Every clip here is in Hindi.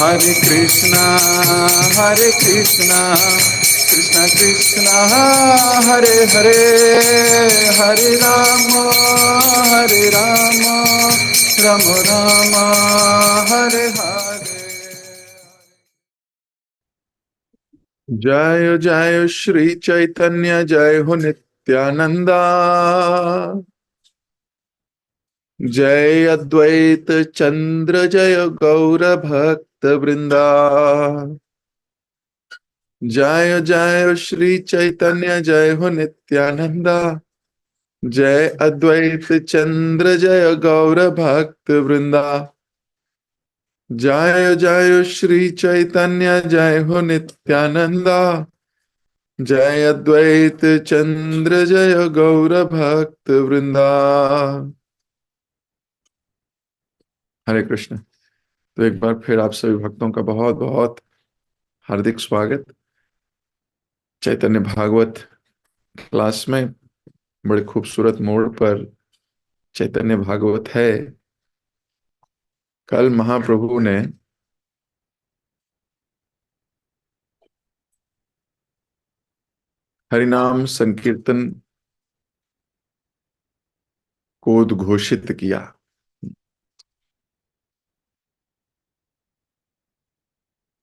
Hare Krishna, Hare Krishna, Krishna Krishna, Hare Hare, Hare Rama, Hare Rama, Rama Rama, Hare Hare. जय जय श्री चैतन्य, जय हो नित्यानंदा, जय अद्वैत चंद्र, जय गौर भक्त वृंदा। जय जय श्री चैतन्य, जय हो नित्यानंदा, जय अद्वैत चंद्र, जय गौर भक्त वृंदा। जय जय श्री चैतन्य, जय हो नित्यानंदा, जय अद्वैत चंद्र, जय गौर भक्त वृंदा। हरे कृष्ण। तो एक बार फिर आप सभी भक्तों का बहुत बहुत हार्दिक स्वागत चैतन्य भागवत क्लास में। बड़े खूबसूरत मोड़ पर चैतन्य भागवत है। कल महाप्रभु ने हरिनाम संकीर्तन को उद्घोषित किया।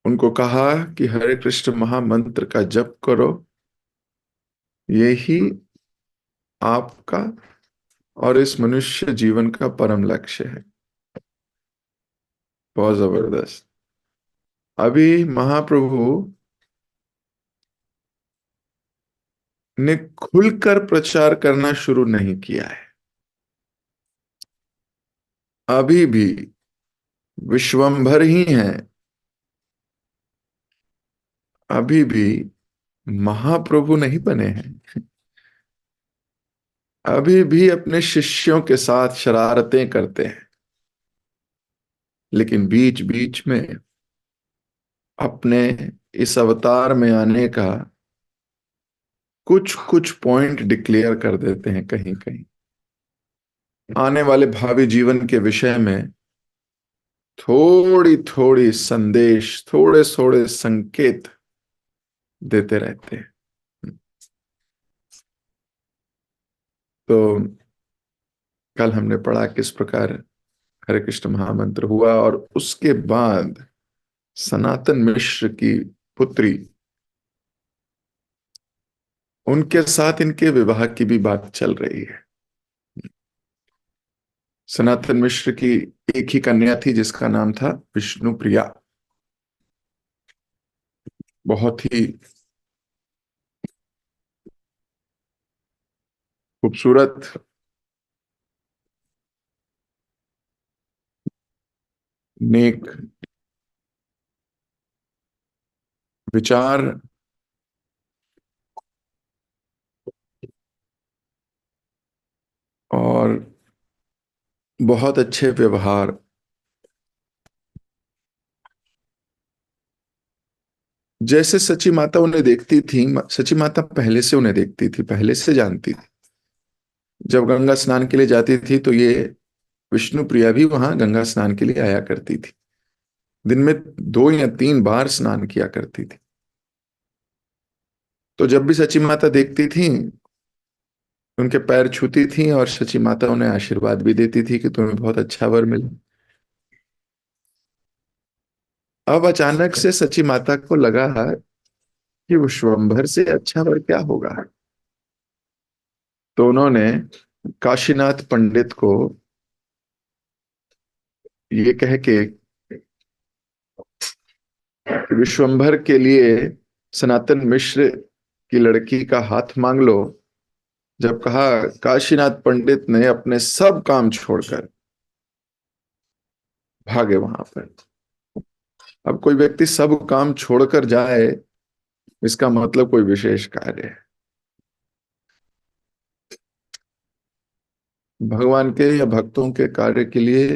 उनको कहा कि हरे कृष्ण महामंत्र का जप करो, यही आपका और इस मनुष्य जीवन का परम लक्ष्य है। बहुत जबरदस्त। अभी महाप्रभु ने खुलकर प्रचार करना शुरू नहीं किया है। अभी भी विश्वंभर ही हैं, अभी भी महाप्रभु नहीं बने हैं। अभी भी अपने शिष्यों के साथ शरारतें करते हैं, लेकिन बीच बीच में अपने इस अवतार में आने का कुछ कुछ पॉइंट डिक्लेयर कर देते हैं। कहीं कहीं आने वाले भावी जीवन के विषय में थोड़ी थोड़ी संदेश, थोड़े थोड़े संकेत देते रहते हैं। तो कल हमने पढ़ा किस प्रकार हरे कृष्ण महामंत्र हुआ और उसके बाद सनातन मिश्र की पुत्री, उनके साथ इनके विवाह की भी बात चल रही है। सनातन मिश्र की एक ही कन्या थी जिसका नाम था विष्णु प्रिया। बहुत ही खूबसूरत, नेक विचार और बहुत अच्छे व्यवहार। जैसे सची माता उन्हें देखती थी, सची माता पहले से उन्हें देखती थी, पहले से जानती थी। जब गंगा स्नान के लिए जाती थी तो ये विष्णु प्रिया भी वहां गंगा स्नान के लिए आया करती थी। दिन में 2 या 3 बार स्नान किया करती थी। तो जब भी सची माता देखती थी, उनके पैर छूती थी और सची माता उन्हें आशीर्वाद भी देती थी कि तुम्हें बहुत अच्छा वर मिले। अब अचानक से सची माता को लगा कि विश्वंभर से अच्छा वर क्या होगा। तो उन्होंने काशीनाथ पंडित को ये कह के विश्वंभर के लिए सनातन मिश्र की लड़की का हाथ मांग लो, जब कहा, काशीनाथ पंडित ने अपने सब काम छोड़कर भागे वहां पर। अब कोई व्यक्ति सब काम छोड़कर जाए, इसका मतलब कोई विशेष कार्य है। भगवान के या भक्तों के कार्य के लिए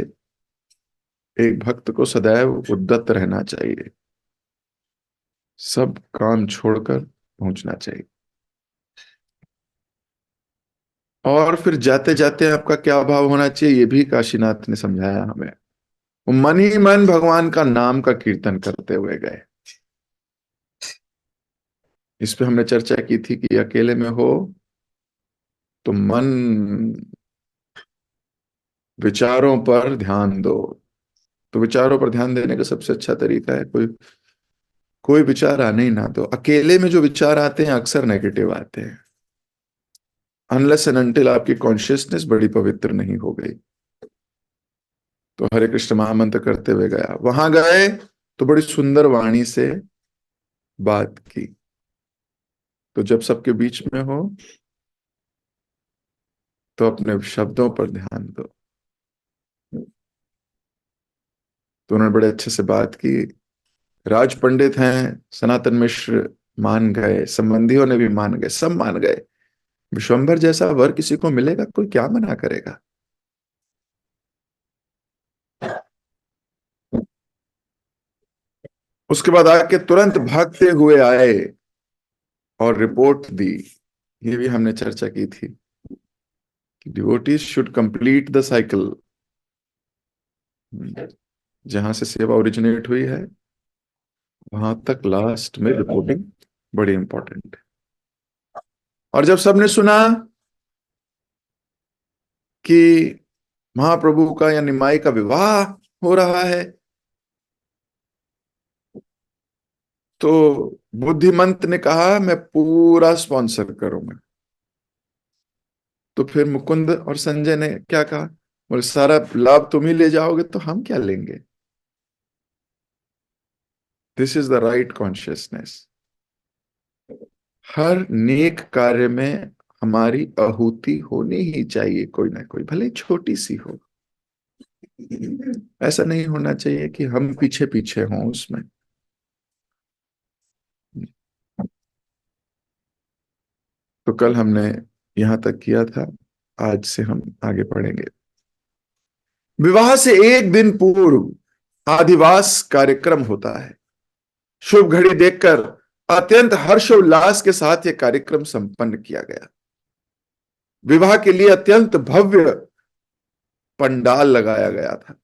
एक भक्त को सदैव उद्यत रहना चाहिए, सब काम छोड़कर पहुंचना चाहिए। और फिर जाते जाते आपका क्या भाव होना चाहिए, ये भी काशीनाथ ने समझाया हमें। वो मन ही मन भगवान का नाम का कीर्तन करते हुए गए। इस पे हमने चर्चा की थी कि अकेले में हो तो मन विचारों पर ध्यान दो। तो विचारों पर ध्यान देने का सबसे अच्छा तरीका है कोई कोई विचार आने ही ना दो। अकेले में जो विचार आते हैं अक्सर नेगेटिव आते हैं, अनलेस एंड अनटिल आपकी कॉन्शियसनेस बड़ी पवित्र नहीं हो गई। तो हरे कृष्ण महामंत्र करते हुए गया, वहां गए तो बड़ी सुंदर वाणी से बात की। तो जब सबके बीच में हो तो अपने शब्दों पर ध्यान दो। तो उन्होंने बड़े अच्छे से बात की। राज पंडित हैं, सनातन मिश्र मान गए, संबंधियों ने भी मान गए, सब मान गए। विश्वंभर जैसा वर किसी को मिलेगा, कोई क्या मना करेगा। उसके बाद आके तुरंत भागते हुए आए और रिपोर्ट दी। ये भी हमने चर्चा की थी कि devotees should complete the cycle. जहां से सेवा ओरिजिनेट हुई है वहां तक लास्ट में रिपोर्टिंग बड़ी इंपॉर्टेंट है। और जब सबने सुना कि महाप्रभु का या निमाई का विवाह हो रहा है तो बुद्धिमंत ने कहा मैं पूरा स्पॉन्सर करूंगा। तो फिर मुकुंद और संजय ने क्या कहा, बोले सारा लाभ तुम ही ले जाओगे तो हम क्या लेंगे। This is the right consciousness. हर नेक कार्य में हमारी आहुति होनी ही चाहिए, कोई ना कोई, भले छोटी सी हो। ऐसा नहीं होना चाहिए कि हम पीछे पीछे हों उसमें। तो कल हमने यहां तक किया था, आज से हम आगे पढ़ेंगे। विवाह से एक दिन पूर्व आदिवास कार्यक्रम होता है। शुभ घड़ी देखकर अत्यंत हर्षोल्लास के साथ यह कार्यक्रम संपन्न किया गया। विवाह के लिए अत्यंत भव्य पंडाल लगाया गया था।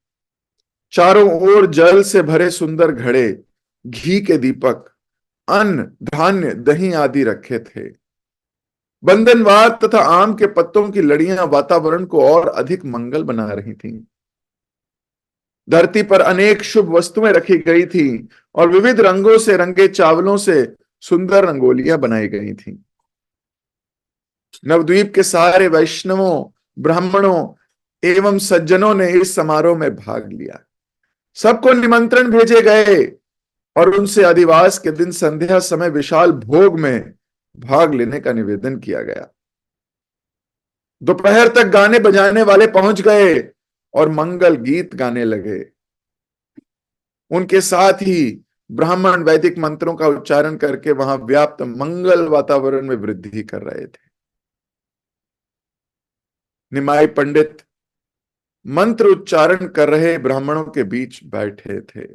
चारों ओर जल से भरे सुंदर घड़े, घी के दीपक, अन्न धान्य दही आदि रखे थे। बंधनवार तथा आम के पत्तों की लड़ियां वातावरण को और अधिक मंगल बना रही थीं। धरती पर अनेक शुभ वस्तुएं रखी गई थी और विविध रंगों से रंगे चावलों से सुंदर रंगोलियां बनाई गई थीं। नवद्वीप के सारे वैष्णवों, ब्राह्मणों एवं सज्जनों ने इस समारोह में भाग लिया। सबको निमंत्रण भेजे गए और उनसे अधिवास के दिन संध्या समय विशाल भोग में भाग लेने का निवेदन किया गया। दोपहर तक गाने बजाने वाले पहुंच गए और मंगल गीत गाने लगे। उनके साथ ही ब्राह्मण वैदिक मंत्रों का उच्चारण करके वहां व्याप्त मंगल वातावरण में वृद्धि कर रहे थे। निमाई पंडित मंत्र उच्चारण कर रहे ब्राह्मणों के बीच बैठे थे।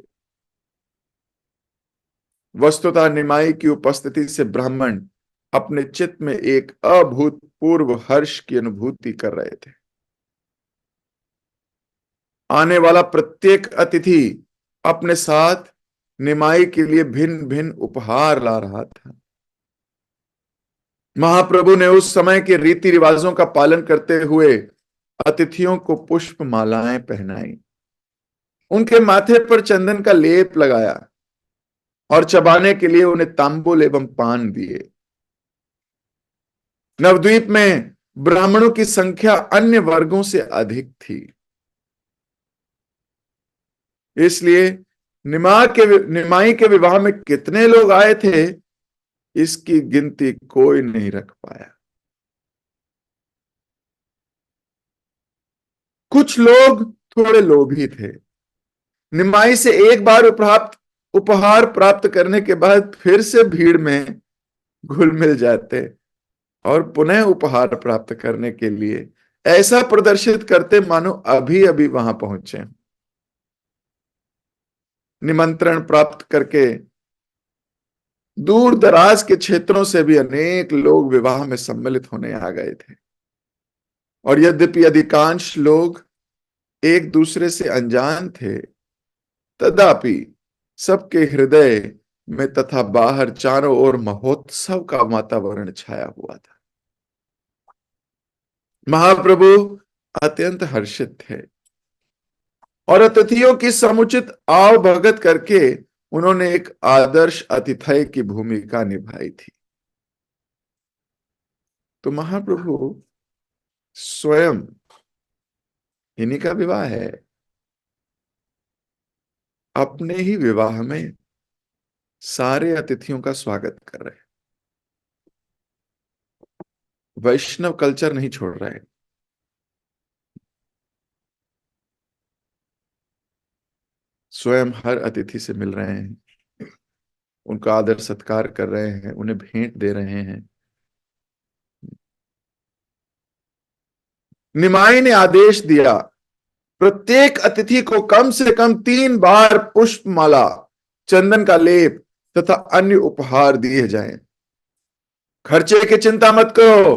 वस्तुतः निमाई की उपस्थिति से ब्राह्मण अपने चित्त में एक अभूतपूर्व हर्ष की अनुभूति कर रहे थे। आने वाला प्रत्येक अतिथि अपने साथ निमाई के लिए भिन्न भिन्न उपहार ला रहा था। महाप्रभु ने उस समय के रीति रिवाजों का पालन करते हुए अतिथियों को पुष्प मालाएं पहनाई, उनके माथे पर चंदन का लेप लगाया और चबाने के लिए उन्हें तांबुल एवं पान दिए। नवद्वीप में ब्राह्मणों की संख्या अन्य वर्गों से अधिक थी, इसलिए निमाई के विवाह में कितने लोग आए थे इसकी गिनती कोई नहीं रख पाया। कुछ लोग थोड़े लोभी थे। निमाई से एक बार उपहार प्राप्त करने के बाद फिर से भीड़ में घुल मिल जाते और पुनः उपहार प्राप्त करने के लिए ऐसा प्रदर्शित करते मानो अभी अभी वहां पहुंचे। निमंत्रण प्राप्त करके दूर दराज के क्षेत्रों से भी अनेक लोग विवाह में सम्मिलित होने आ गए थे। और यद्यपि अधिकांश लोग एक दूसरे से अनजान थे, तदापि सबके हृदय में तथा बाहर चारों ओर महोत्सव का वातावरण छाया हुआ था। महाप्रभु अत्यंत हर्षित थे और अतिथियों की समुचित आव भगत करके उन्होंने एक आदर्श अतिथय की भूमिका निभाई थी। तो महाप्रभु स्वयं, इन्हीं का विवाह है, अपने ही विवाह में सारे अतिथियों का स्वागत कर रहे हैं। वैष्णव कल्चर नहीं छोड़ रहे, स्वयं हर अतिथि से मिल रहे हैं, उनका आदर सत्कार कर रहे हैं, उन्हें भेंट दे रहे हैं। निमाई ने आदेश दिया प्रत्येक अतिथि को कम से कम 3 बार पुष्पमाला, चंदन का लेप तथा अन्य उपहार दिए जाएं। खर्चे की चिंता मत करो,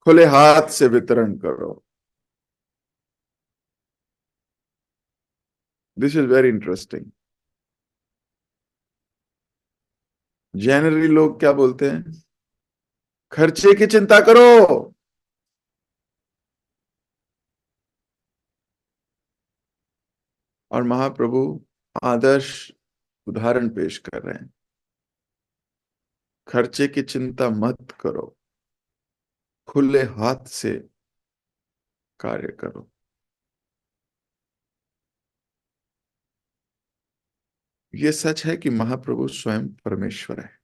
खुले हाथ से वितरण करो। This is very interesting. Generally लोग क्या बोलते हैं? खर्चे की चिंता करो। और महाप्रभु आदर्श उदाहरण पेश कर रहे हैं, खर्चे की चिंता मत करो, खुले हाथ से कार्य करो। यह सच है कि महाप्रभु स्वयं परमेश्वर है।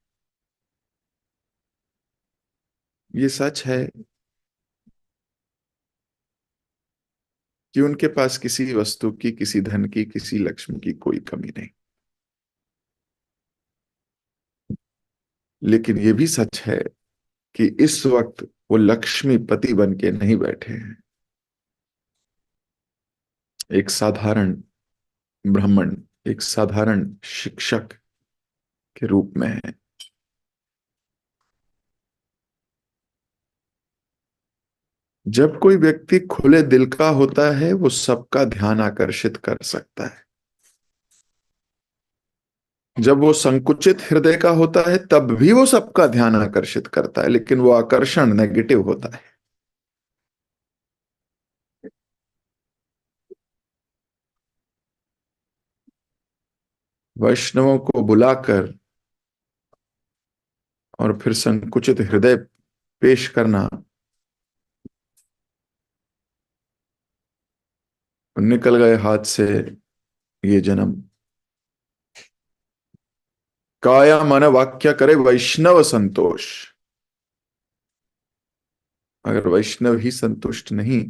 ये सच है कि उनके पास किसी वस्तु की, किसी धन की, किसी लक्ष्मी की कोई कमी नहीं। लेकिन यह भी सच है कि इस वक्त वो लक्ष्मीपति बन के नहीं बैठे हैं, एक साधारण ब्राह्मण, एक साधारण शिक्षक के रूप में है। जब कोई व्यक्ति खुले दिल का होता है वो सबका ध्यान आकर्षित कर सकता है। जब वो संकुचित हृदय का होता है तब भी वो सबका ध्यान आकर्षित करता है, लेकिन वो आकर्षण नेगेटिव होता है। वैष्णवों को बुलाकर और फिर संकुचित हृदय पेश करना, निकल गए हाथ से ये जन्म। काया मन वाक्य करे वैष्णव संतोष। अगर वैष्णव ही संतुष्ट नहीं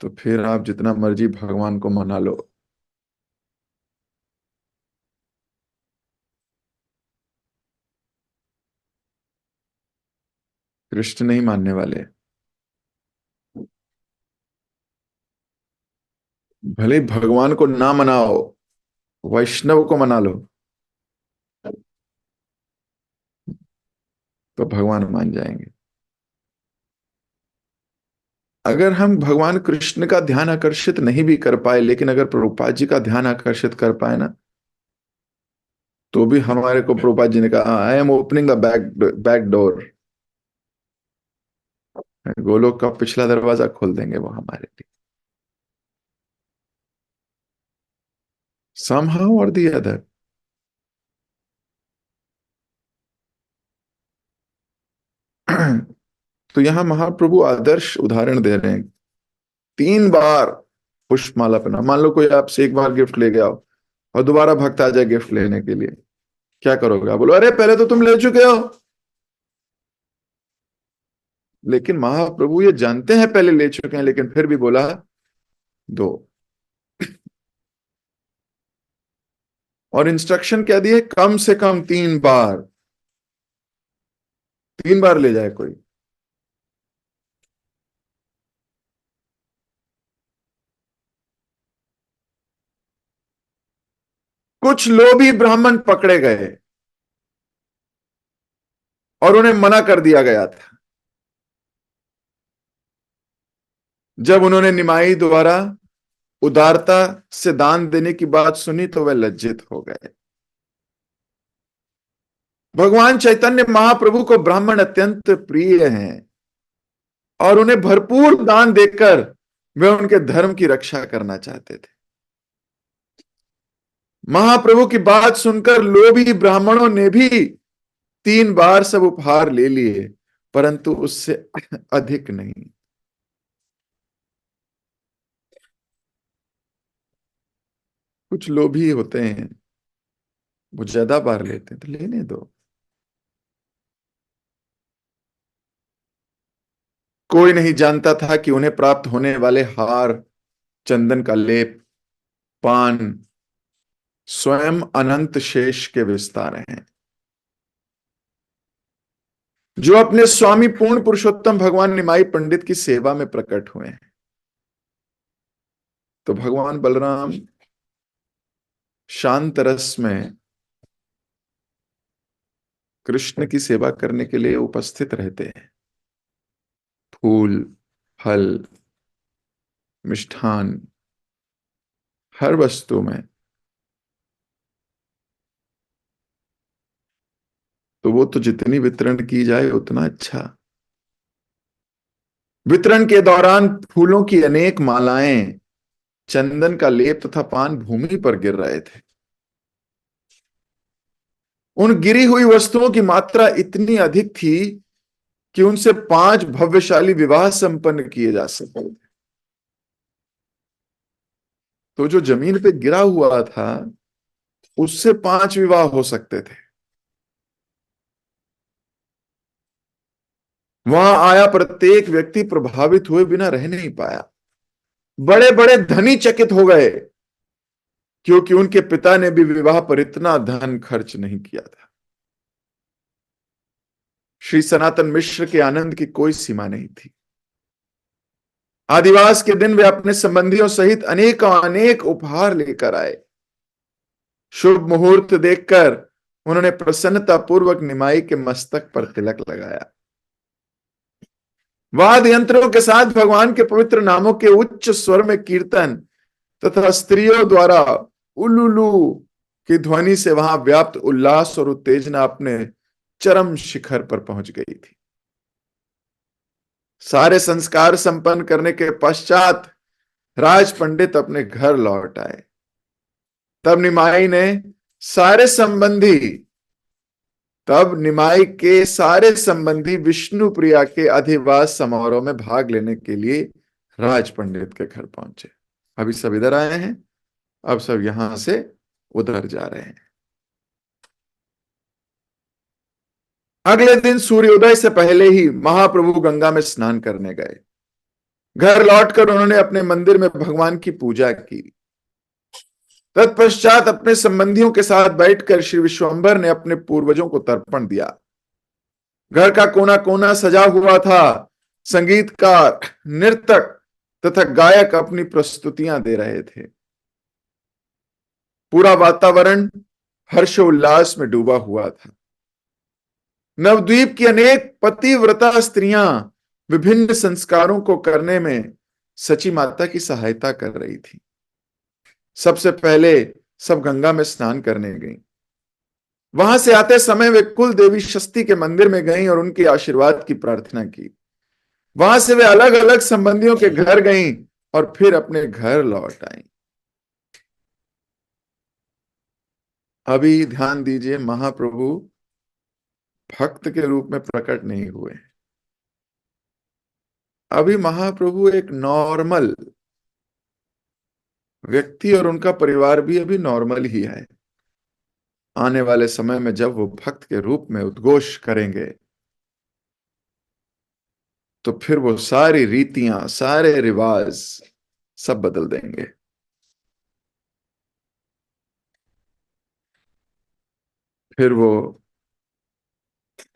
तो फिर आप जितना मर्जी भगवान को मना लो, कृष्ण नहीं मानने वाले। भले भगवान को ना मनाओ, वैष्णव को मना लो तो भगवान मान जाएंगे। अगर हम भगवान कृष्ण का ध्यान आकर्षित नहीं भी कर पाए, लेकिन अगर प्रभुपाद जी का ध्यान आकर्षित कर पाए ना, तो भी हमारे को प्रभुपाद जी ने कहा I am opening the back door, Golok का पिछला दरवाजा खोल देंगे वो हमारे लिए, somehow or the other। तो यहां महाप्रभु आदर्श उदाहरण दे रहे हैं। 3 बार पुष्पमाला पहना। मान लो कोई आपसे एक बार गिफ्ट ले गया हो और दोबारा भक्त आ जाए गिफ्ट लेने के लिए, क्या करोगे? आप बोलो अरे पहले तो तुम ले चुके हो। लेकिन महाप्रभु ये जानते हैं पहले ले चुके हैं, लेकिन फिर भी बोला दो। और इंस्ट्रक्शन क्या दिए? कम से कम 3 बार, 3 बार ले जाए कोई। कुछ लोभी ब्राह्मण पकड़े गए और उन्हें मना कर दिया गया था जब उन्होंने निमाई द्वारा उदारता से दान देने की बात सुनी तो वह लज्जित हो गए। भगवान चैतन्य महाप्रभु को ब्राह्मण अत्यंत प्रिय हैं और उन्हें भरपूर दान देकर वे उनके धर्म की रक्षा करना चाहते थे। महाप्रभु की बात सुनकर लोभी ब्राह्मणों ने भी 3 बार सब उपहार ले लिए, परंतु उससे अधिक नहीं। कुछ लोभी होते हैं, वो ज्यादा बार लेते हैं, तो लेने दो। कोई नहीं जानता था कि उन्हें प्राप्त होने वाले हार, चंदन का लेप, पान स्वयं अनंत शेष के विस्तार हैं, जो अपने स्वामी पूर्ण पुरुषोत्तम भगवान निमाई पंडित की सेवा में प्रकट हुए हैं। तो भगवान बलराम शांत रस में कृष्ण की सेवा करने के लिए उपस्थित रहते हैं। फूल, फल, मिष्ठान, हर वस्तु में। तो वो तो जितनी वितरण की जाए उतना अच्छा। वितरण के दौरान फूलों की अनेक मालाएं, चंदन का लेप तथा पान भूमि पर गिर रहे थे। उन गिरी हुई वस्तुओं की मात्रा इतनी अधिक थी कि उनसे 5 भव्यशाली विवाह संपन्न किए जा सकते थे। तो जो जमीन पे गिरा हुआ था उससे 5 विवाह हो सकते थे। वहां आया प्रत्येक व्यक्ति प्रभावित हुए बिना रह नहीं पाया। बड़े बड़े धनी चकित हो गए, क्योंकि उनके पिता ने भी विवाह पर इतना धन खर्च नहीं किया था। श्री सनातन मिश्र के आनंद की कोई सीमा नहीं थी। आदिवास के दिन वे अपने संबंधियों सहित अनेक अनेक उपहार लेकर आए। शुभ मुहूर्त देखकर उन्होंने प्रसन्नता पूर्वक निमाई के मस्तक पर तिलक लगाया। वाद्य यंत्रों के साथ भगवान के पवित्र नामों के उच्च स्वर में कीर्तन तथा स्त्रियों द्वारा उल्लू की ध्वनि से वहां व्याप्त उल्लास और उत्तेजना अपने चरम शिखर पर पहुंच गई थी। सारे संस्कार संपन्न करने के पश्चात राज पंडित अपने घर लौट आए। तब निमाई ने सारे संबंधी तब निमाई के सारे संबंधी विष्णु प्रिया के अधिवास समारोह में भाग लेने के लिए राज पंडित के घर पहुंचे। अभी सब इधर आए हैं, अब सब यहां से उधर जा रहे हैं। अगले दिन सूर्योदय से पहले ही महाप्रभु गंगा में स्नान करने गए। घर लौटकर उन्होंने अपने मंदिर में भगवान की पूजा की। तत्पश्चात अपने संबंधियों के साथ बैठकर श्री विश्वंभर ने अपने पूर्वजों को तर्पण दिया। घर का कोना कोना सजा हुआ था। संगीतकार, नर्तक तथा गायक अपनी प्रस्तुतियां दे रहे थे। पूरा वातावरण हर्षोल्लास में डूबा हुआ था। नवद्वीप की अनेक पतिव्रता स्त्रियां विभिन्न संस्कारों को करने में सची माता की सहायता कर रही थी। सबसे पहले सब गंगा में स्नान करने गईं। वहां से आते समय वे कुल देवी शक्ति के मंदिर में गईं और उनके आशीर्वाद की प्रार्थना की। वहां से वे अलग अलग संबंधियों के घर गईं और फिर अपने घर लौट आईं। अभी ध्यान दीजिए, महाप्रभु भक्त के रूप में प्रकट नहीं हुए। अभी महाप्रभु एक नॉर्मल व्यक्ति और उनका परिवार भी अभी नॉर्मल ही है। आने वाले समय में जब वो भक्त के रूप में उद्घोष करेंगे तो फिर वो सारी रीतियां, सारे रिवाज सब बदल देंगे। फिर वो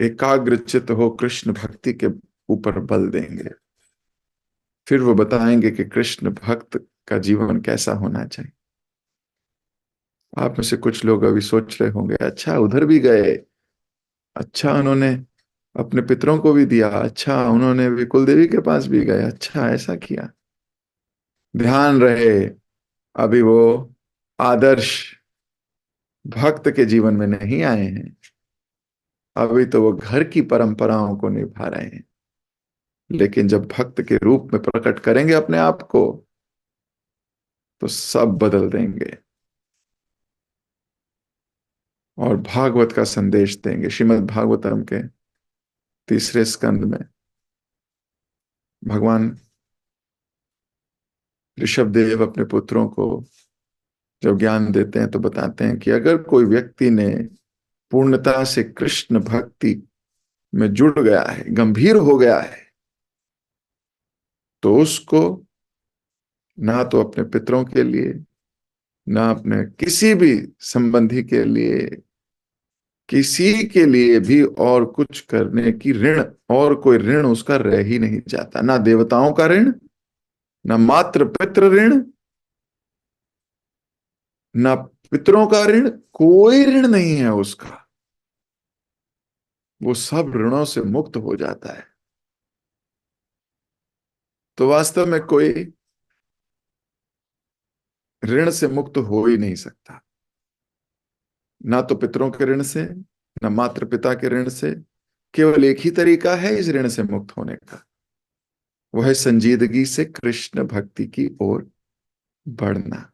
एकाग्रचित हो कृष्ण भक्ति के ऊपर बल देंगे। फिर वो बताएंगे कि कृष्ण भक्त का जीवन कैसा होना चाहिए। आप में से कुछ लोग अभी सोच रहे होंगे, अच्छा उधर भी गए, अच्छा उन्होंने अपने पितरों को भी दिया, अच्छा उन्होंने भी कुल देवी के पास भी गए, अच्छा ऐसा किया। ध्यान रहे, अभी वो आदर्श भक्त के जीवन में नहीं आए हैं, अभी तो वो घर की परंपराओं को निभा रहे हैं। लेकिन जब भक्त के रूप में प्रकट करेंगे अपने आप को, तो सब बदल देंगे और भागवत का संदेश देंगे। श्रीमद् भागवतम के तीसरे स्कंद में भगवान ऋषभदेव अपने पुत्रों को जब ज्ञान देते हैं तो बताते हैं कि अगर कोई व्यक्ति ने पूर्णता से कृष्ण भक्ति में जुड़ गया है, गंभीर हो गया है, तो उसको ना तो अपने पितरों के लिए, ना अपने किसी भी संबंधी के लिए, किसी के लिए भी और कुछ करने की ऋण, और कोई ऋण उसका रह ही नहीं जाता। ना देवताओं का ऋण, ना मात्र पितृ ऋण, ना पितरों का ऋण, कोई ऋण नहीं है उसका। वो सब ऋणों से मुक्त हो जाता है। तो वास्तव में कोई ऋण से मुक्त हो ही नहीं सकता, ना तो पितरों के ऋण से, ना मात्र पिता के ऋण से। केवल एक ही तरीका है इस ऋण से मुक्त होने का, वो है संजीदगी से कृष्ण भक्ति की ओर बढ़ना।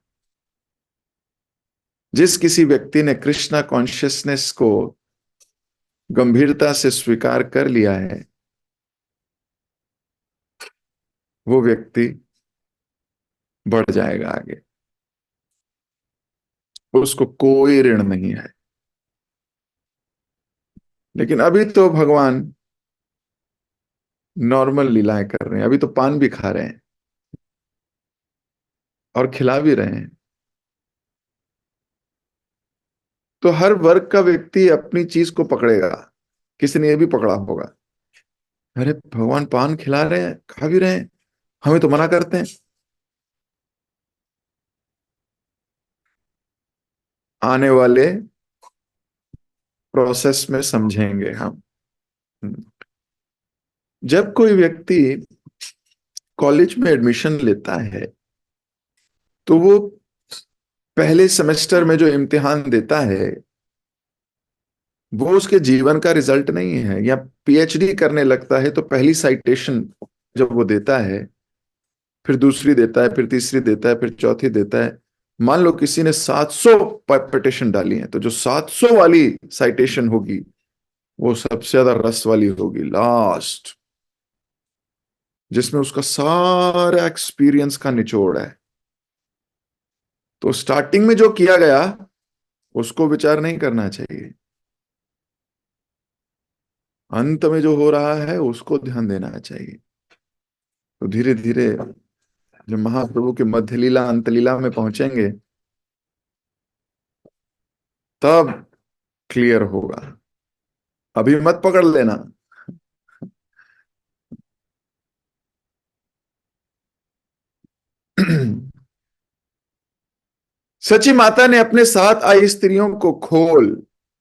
जिस किसी व्यक्ति ने कृष्णा कॉन्शियसनेस को गंभीरता से स्वीकार कर लिया है, वो व्यक्ति बढ़ जाएगा आगे, उसको कोई ऋण नहीं है। लेकिन अभी तो भगवान नॉर्मल लीलाएं कर रहे हैं, अभी तो पान भी खा रहे हैं और खिला भी रहे हैं। तो हर वर्ग का व्यक्ति अपनी चीज को पकड़ेगा। किसी ने ये भी पकड़ा होगा, अरे भगवान पान खिला रहे हैं, खा भी रहे हैं, हमें तो मना करते हैं। आने वाले प्रोसेस में समझेंगे हम। जब कोई व्यक्ति कॉलेज में एडमिशन लेता है, तो वो पहले सेमेस्टर में जो इम्तिहान देता है, वो उसके जीवन का रिजल्ट नहीं है। या पीएचडी करने लगता है, तो पहली साइटेशन जब वो देता है, फिर दूसरी देता है, फिर तीसरी देता है, फिर चौथी देता है। मान लो किसी ने 700 पिटिशन डाली है, तो जो 700 वाली साइटेशन होगी, वो सबसे ज्यादा रस वाली होगी, लास्ट, जिसमें उसका सारा एक्सपीरियंस का निचोड़ है। तो स्टार्टिंग में जो किया गया उसको विचार नहीं करना चाहिए, अंत में जो हो रहा है उसको ध्यान देना चाहिए। तो धीरे धीरे जब महाप्रभु के मध्य लीला अंत लीला में पहुंचेंगे, तब क्लियर होगा। अभी मत पकड़ लेना। सची माता ने अपने साथ आई स्त्रियों को खोल,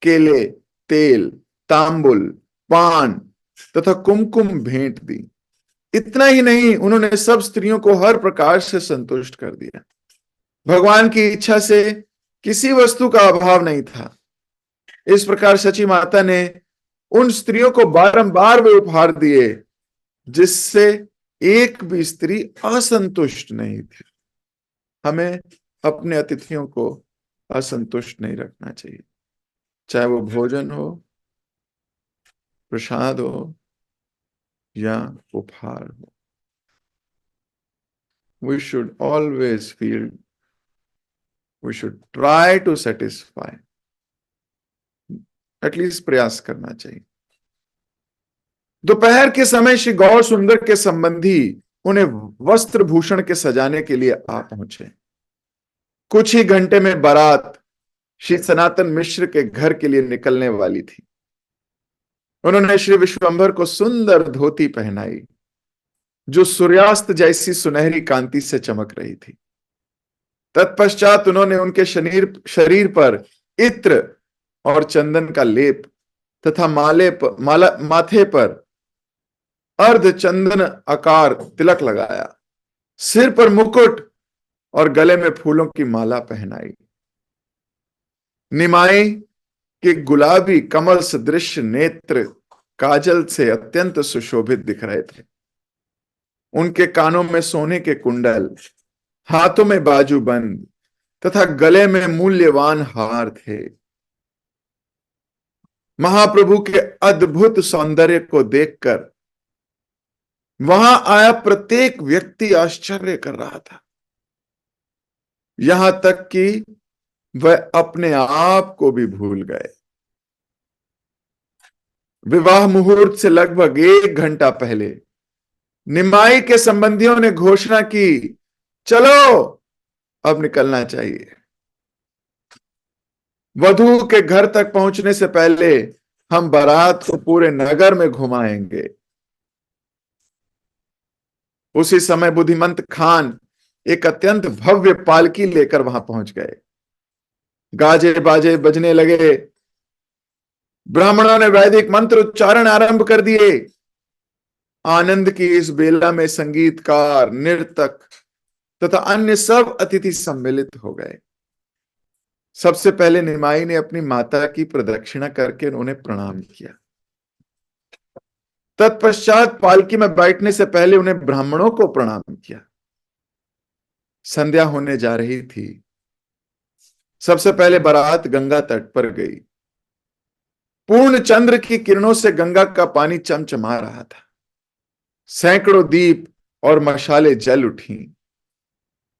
केले, तेल, तांबुल, पान तथा कुमकुम भेंट दी। इतना ही नहीं, उन्होंने सब स्त्रियों को हर प्रकार से संतुष्ट कर दिया। भगवान की इच्छा से किसी वस्तु का अभाव नहीं था। इस प्रकार सची माता ने उन स्त्रियों को बारंबार वे उपहार दिए, जिससे एक भी स्त्री असंतुष्ट नहीं थी। हमें अपने अतिथियों को असंतुष्ट नहीं रखना चाहिए, चाहे वो भोजन हो, प्रसाद हो या उपहार हो। We should always feel, we should try to satisfy, at least प्रयास करना चाहिए। दोपहर के समय श्री गौर सुंदर के संबंधी उन्हें वस्त्र भूषण के सजाने के लिए आ पहुंचे। कुछ ही घंटे में बारात श्री सनातन मिश्र के घर के लिए निकलने वाली थी। उन्होंने श्री विश्वंभर को सुंदर धोती पहनाई, जो सूर्यास्त जैसी सुनहरी कांति से चमक रही थी। तत्पश्चात उन्होंने उनके शरीर पर इत्र और चंदन का लेप तथा माथे पर अर्ध चंदन आकार तिलक लगाया। सिर पर मुकुट और गले में फूलों की माला पहनाई। निमाई के गुलाबी कमल सदृश नेत्र काजल से अत्यंत सुशोभित दिख रहे थे। उनके कानों में सोने के कुंडल, हाथों में बाजूबंद तथा गले में मूल्यवान हार थे। महाप्रभु के अद्भुत सौंदर्य को देखकर वहां आया प्रत्येक व्यक्ति आश्चर्य कर रहा था, यहां तक कि वह अपने आप को भी भूल गए। विवाह मुहूर्त से लगभग 1 घंटा पहले निमाई के संबंधियों ने घोषणा की, चलो अब निकलना चाहिए। वधू के घर तक पहुंचने से पहले हम बारात को पूरे नगर में घुमाएंगे। उसी समय बुद्धिमंत खान एक अत्यंत भव्य पालकी लेकर वहां पहुंच गए। गाजे बाजे बजने लगे। ब्राह्मणों ने वैदिक मंत्र उच्चारण आरंभ कर दिए। आनंद की इस बेला में संगीतकार, नर्तक तथा अन्य सब अतिथि सम्मिलित हो गए। सबसे पहले निमाई ने अपनी माता की प्रदक्षिणा करके उन्हें प्रणाम किया। तत्पश्चात पालकी में बैठने से पहले उन्हें ब्राह्मणों को प्रणाम किया। संध्या होने जा रही थी। सबसे पहले बारात गंगा तट पर गई। पूर्ण चंद्र की किरणों से गंगा का पानी चमचमा रहा था। सैकड़ों दीप और मशाले जल उठी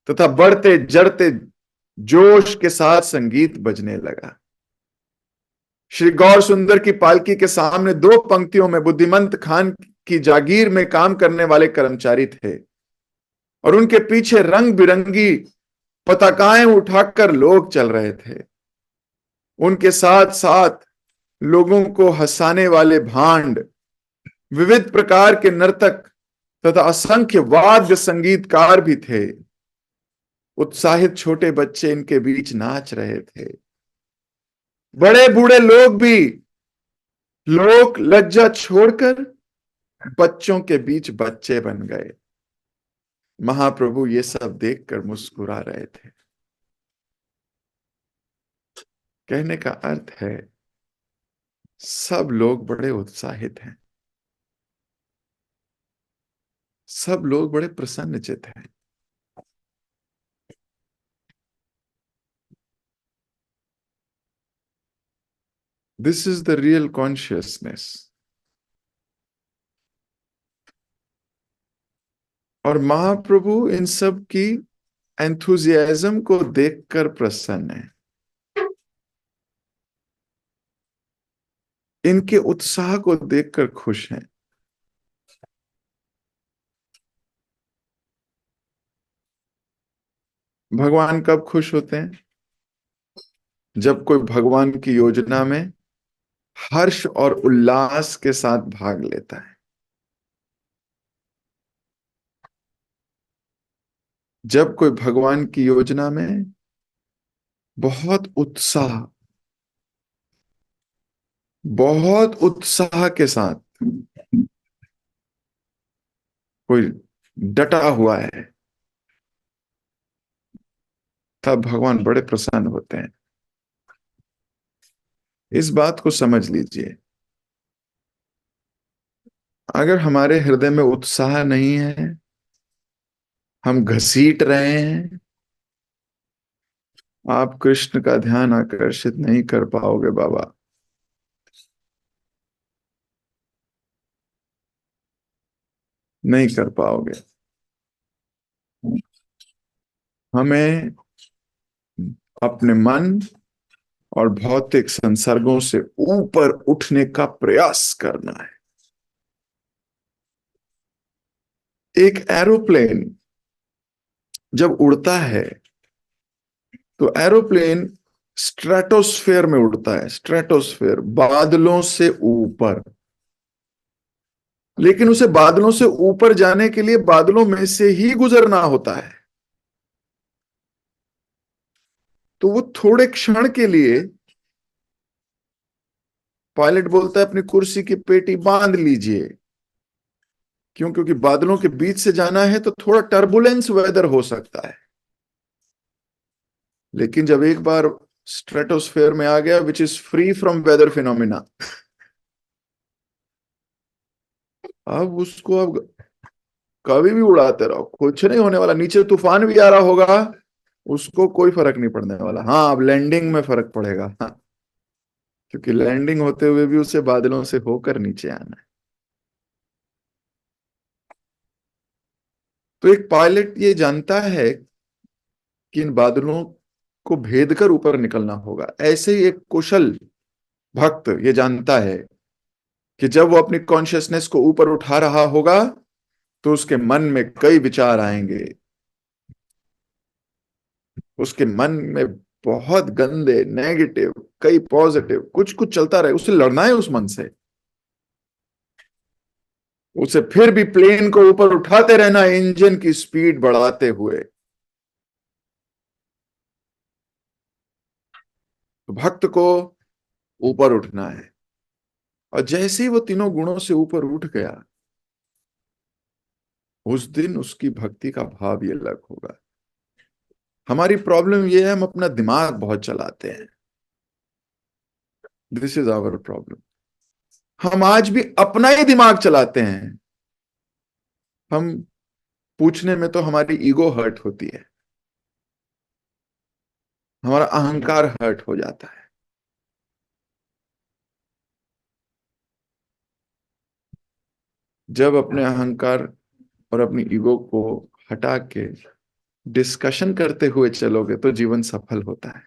तथा बढ़ते जड़ते जोश के साथ संगीत बजने लगा। श्री गौर सुंदर की पालकी के सामने 2 पंक्तियों में बुद्धिमंत खान की जागीर में काम करने वाले कर्मचारी थे और उनके पीछे रंग बिरंगी पताकाएं उठाकर लोग चल रहे थे। उनके साथ साथ लोगों को हंसाने वाले भांड, विविध प्रकार के नर्तक तथा असंख्य वाद्य संगीतकार भी थे। उत्साहित छोटे बच्चे इनके बीच नाच रहे थे। बड़े बूढ़े लोग भी लोक लज्जा छोड़कर बच्चों के बीच बच्चे बन गए। महाप्रभु ये सब देखकर मुस्कुरा रहे थे। कहने का अर्थ है, सब लोग बड़े उत्साहित हैं, सब लोग बड़े प्रसन्नचित्त हैं। This is the real consciousness. और महाप्रभु इन सब की एंथुजियाज्म को देखकर प्रसन्न है, इनके उत्साह को देखकर खुश हैं। भगवान कब खुश होते हैं? जब कोई भगवान की योजना में हर्ष और उल्लास के साथ भाग लेता है। जब कोई भगवान की योजना में बहुत उत्साह के साथ कोई डटा हुआ है, तब भगवान बड़े प्रसन्न होते हैं। इस बात को समझ लीजिए। अगर हमारे हृदय में उत्साह नहीं है, हम घसीट रहे हैं, आप कृष्ण का ध्यान आकर्षित नहीं कर पाओगे बाबा। नहीं कर पाओगे। हमें अपने मन और भौतिक संसर्गों से ऊपर उठने का प्रयास करना है। एक एरोप्लेन जब उड़ता है तो एरोप्लेन स्ट्रेटोस्फेयर में उड़ता है। स्ट्रेटोस्फेयर, बादलों से ऊपर। लेकिन उसे बादलों से ऊपर जाने के लिए बादलों में से ही गुजरना होता है। तो वो थोड़े क्षण के लिए, पायलट बोलता है अपनी कुर्सी की पेटी बांध लीजिए। क्यों? क्योंकि बादलों के बीच से जाना है तो थोड़ा टर्बुलेंस वेदर हो सकता है। लेकिन जब एक बार स्ट्रेटोस्फेयर में आ गया, which is free from weather phenomena, अब उसको अब कभी भी उड़ाते रहो, कुछ नहीं होने वाला। नीचे तूफान भी आ रहा होगा, उसको कोई फर्क नहीं पड़ने वाला। हाँ, अब लैंडिंग में फर्क पड़ेगा। हाँ, क्योंकि लैंडिंग होते हुए भी उसे बादलों से होकर नीचे आना है। तो एक पायलट ये जानता है कि इन बादलों को भेद कर ऊपर निकलना होगा। ऐसे ही एक कुशल भक्त ये जानता है कि जब वो अपनी कॉन्शियसनेस को ऊपर उठा रहा होगा, तो उसके मन में कई विचार आएंगे, उसके मन में बहुत गंदे नेगेटिव, कई पॉजिटिव, कुछ कुछ चलता रहे। उसे लड़ना है उस मन से, उसे फिर भी प्लेन को ऊपर उठाते रहना, इंजन की स्पीड बढ़ाते हुए। तो भक्त को ऊपर उठना है, और जैसे ही वो तीनों गुणों से ऊपर उठ गया, उस दिन उसकी भक्ति का भाव ही अलग होगा। हमारी प्रॉब्लम ये है, हम अपना दिमाग बहुत चलाते हैं। This is our problem. हम आज भी अपना ही दिमाग चलाते हैं। हम पूछने में तो हमारी ईगो हर्ट होती है, हमारा अहंकार हर्ट हो जाता है। जब अपने अहंकार और अपनी ईगो को हटा के डिस्कशन करते हुए चलोगे, तो जीवन सफल होता है।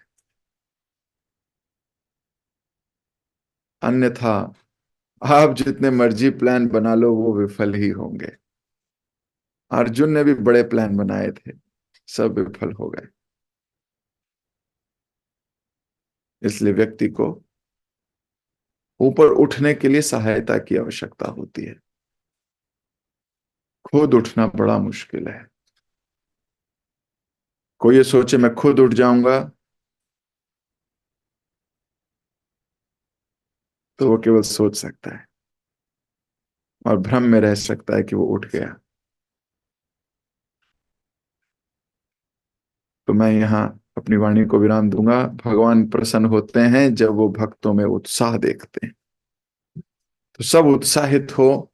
अन्यथा आप जितने मर्जी प्लान बना लो, वो विफल ही होंगे। अर्जुन ने भी बड़े प्लान बनाए थे, सब विफल हो गए। इसलिए व्यक्ति को ऊपर उठने के लिए सहायता की आवश्यकता होती है। खुद उठना बड़ा मुश्किल है। कोई ये सोचे मैं खुद उठ जाऊंगा, तो वो केवल सोच सकता है और भ्रम में रह सकता है कि वो उठ गया। तो मैं यहाँ अपनी वाणी को विराम दूंगा। भगवान प्रसन्न होते हैं जब वो भक्तों में उत्साह देखते हैं। तो सब उत्साहित हो,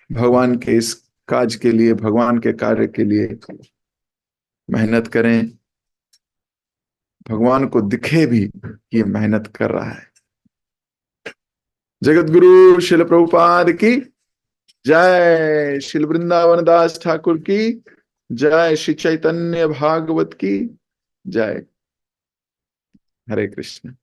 भगवान के इस काज के लिए, भगवान के कार्य के लिए मेहनत करें। भगवान को दिखे भी कि ये मेहनत कर रहा है। जगत गुरु शिल प्रभुपाद की जय। शिल वृंदावन दास ठाकुर की जय। श्री चैतन्य भागवत की जय। हरे कृष्ण।